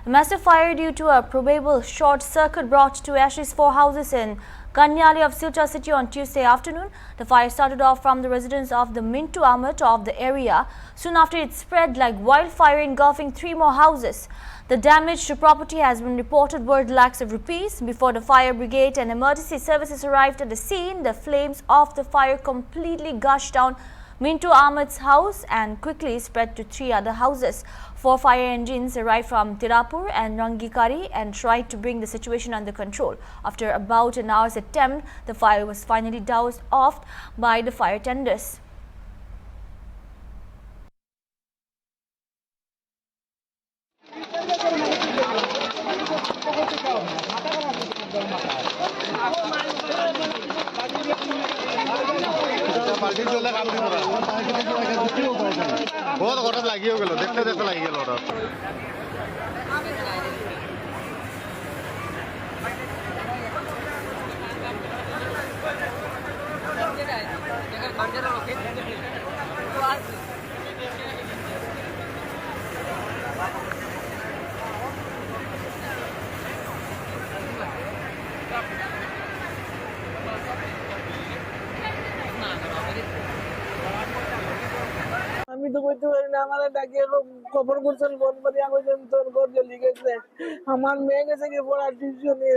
A massive fire due to a probable short circuit brought to ashes 4 houses in Kanyali of Silchar city on Tuesday afternoon. The fire started off from the residence of the Mintu Ahmed of the area. Soon after, it spread like wildfire, engulfing 3 more houses. The damage to property has been reported worth lakhs of rupees. Before the fire brigade and emergency services arrived at the scene, the flames of the fire completely gushed down Mintu Ahmed's house and quickly spread to 3 other houses. 4 fire engines arrived from Tirapur and Rangikari and tried to bring the situation under control. After about an hour's attempt, the fire was finally doused off by the fire tenders. बहुत हठाৎ লাগিয়ে গেল দেখতে দেখতে লাগিয়ে গেল হঠাৎ আমি তো বলতে পারি না, আমার ডাকে খবর করছেন ফোন করে বলছেন তোর ঘর জ্বলি গেছে। আমার মেয়ে গেছে কি পড়ার টিউশনে,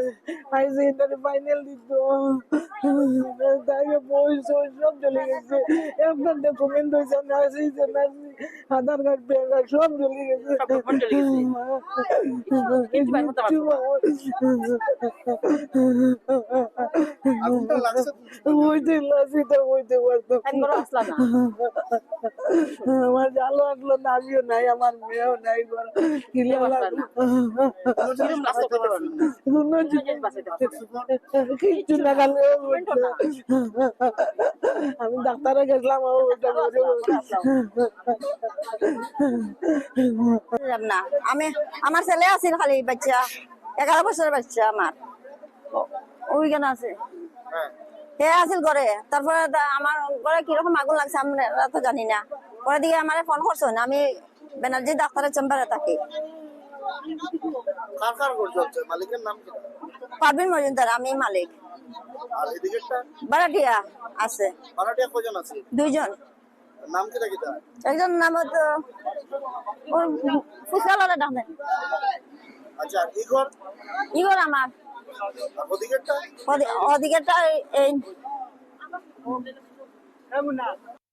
হাই সেকেন্ডারি ফাইনাল দিত, তাকে বই সব জ্বলে গেছে। একটা ডকুমেন্ট হয়েছে আধার কার্ড প্যান কার্ড সব জ্বলে গেছে। বইতে লাসিটা বইতে পারতাম। আমার জালো আসলো না, আমিও নাই, আমার মেয়েও নাই, কিচ্ছু না। আমি ডাক্তারে গেছিলাম না। আমি আমার ছেলে আছিল খালি বাচ্চা 11 বছরের বাচ্চা আমার ওইখানে আছে হে আছিল ঘরে। তারপরে আমার ঘরে কিরকম আগুন লাগছে আমরা তো জানি না। পরে দিকে আমার ফোন করছেন, আমি ব্যানার্জি ডাক্তারের চেম্বারে থাকি। মালিকের নাম কি? পারভিন মজুমদার, আমি মালিক। আর এদিকেরটা ভাড়াটিয়া আছে। ভাড়াটিয়া কয়জন আছে? 2 জন। নাম কি রাখি তা? একজন নাম তো ফুসকালালে ডাকে। আচ্ছা, ইগর ইগর আমার। ওদিকেরটা ওদিকেরটা এই